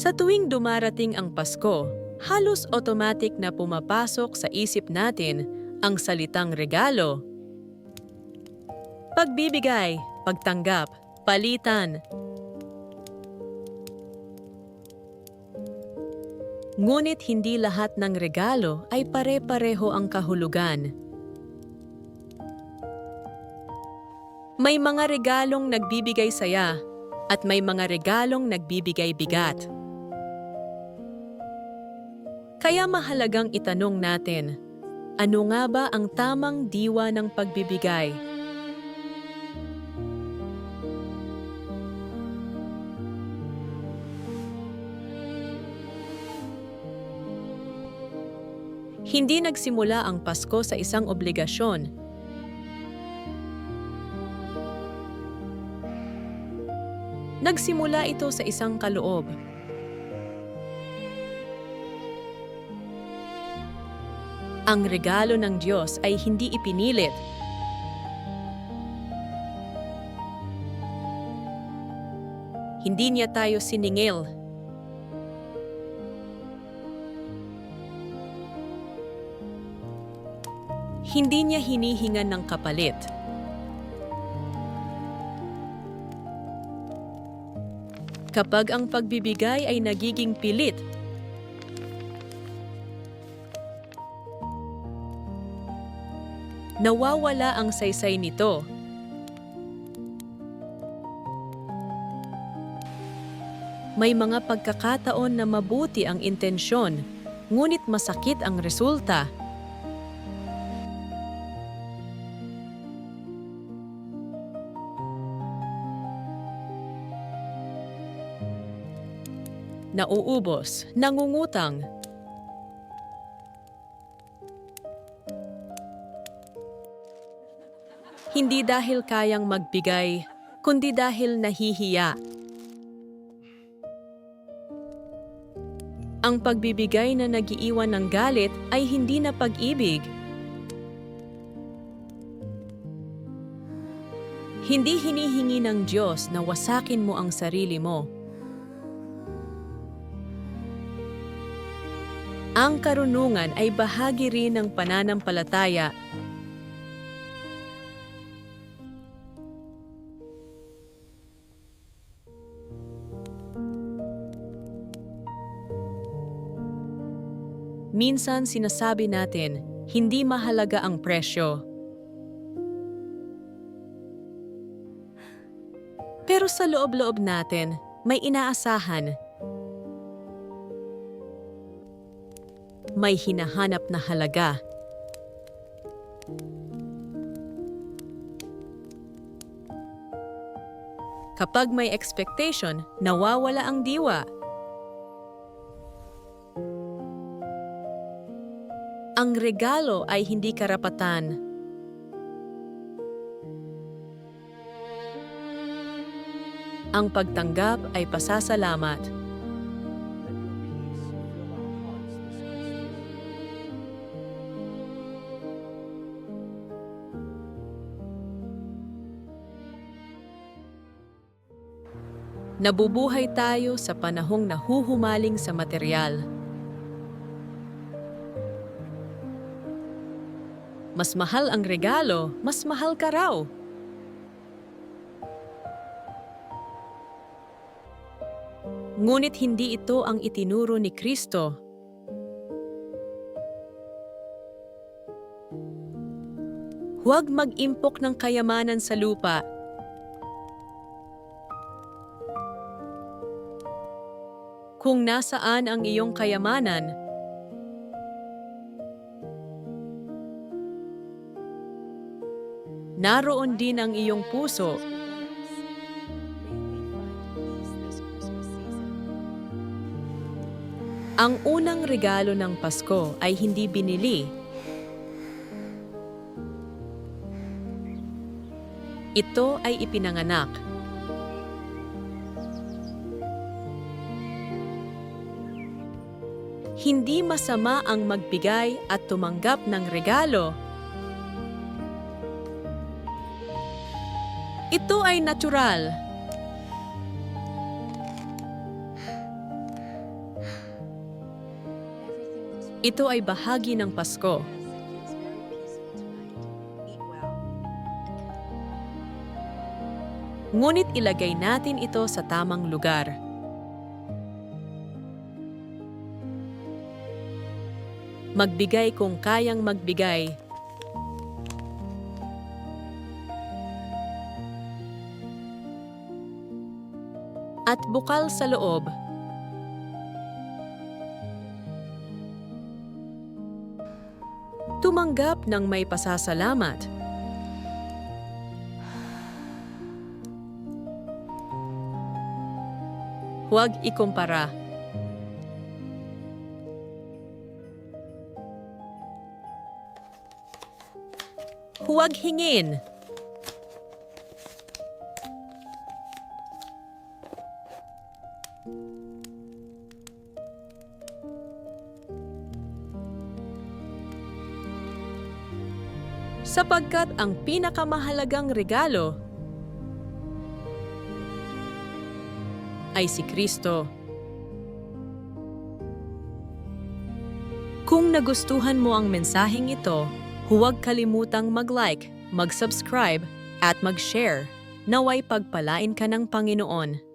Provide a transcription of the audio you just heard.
Sa tuwing dumarating ang Pasko, halos automatic na pumapasok sa isip natin ang salitang regalo. Pagbibigay, pagtanggap, palitan. Ngunit hindi lahat ng regalo ay pare-pareho ang kahulugan. May mga regalong nagbibigay saya at may mga regalong nagbibigay bigat. Kaya mahalagang itanong natin, ano nga ba ang tamang diwa ng pagbibigay? Hindi nagsimula ang Pasko sa isang obligasyon. Nagsimula ito sa isang kaloob. Ang regalo ng Diyos ay hindi ipinilit. Hindi niya tayo siningil. Hindi niya hinihingan ng kapalit. Kapag ang pagbibigay ay nagiging pilit, nawawala ang saysay nito. May mga pagkakataon na mabuti ang intensyon, ngunit masakit ang resulta. Nauubos, nangungutang. Hindi dahil kayang magbigay, kundi dahil nahihiya. Ang pagbibigay na nagiiwan ng galit ay hindi na pag-ibig. Hindi hinihingi ng Diyos na wasakin mo ang sarili mo. Ang karunungan ay bahagi rin ng pananampalataya. Minsan sinasabi natin, hindi mahalaga ang presyo. Pero sa loob-loob natin, may inaasahan. May hinahanap na halaga. Kapag may expectation, nawawala ang diwa. Ang regalo ay hindi karapatan. Ang pagtanggap ay pasasalamat. Nabubuhay tayo sa panahong nahuhumaling sa materyal. Mas mahal ang regalo, mas mahal ka raw. Ngunit hindi ito ang itinuro ni Kristo. Huwag mag-impok ng kayamanan sa lupa. Kung nasaan ang iyong kayamanan, naroon din ang iyong puso. Ang unang regalo ng Pasko ay hindi binili. Ito ay ipinanganak. Hindi masama ang magbigay at tumanggap ng regalo. Ito ay natural. Ito ay bahagi ng Pasko. Ngunit ilagay natin ito sa tamang lugar. Magbigay kung kayang magbigay. At bukal sa loob. Tumanggap ng may pasasalamat. Huwag ikumpara. Huwag hingin. Sapagkat ang pinakamahalagang regalo ay si Kristo. Kung nagustuhan mo ang mensaheng ito, huwag kalimutang mag-like, mag-subscribe, at mag-share. Naway pagpalain ka ng Panginoon.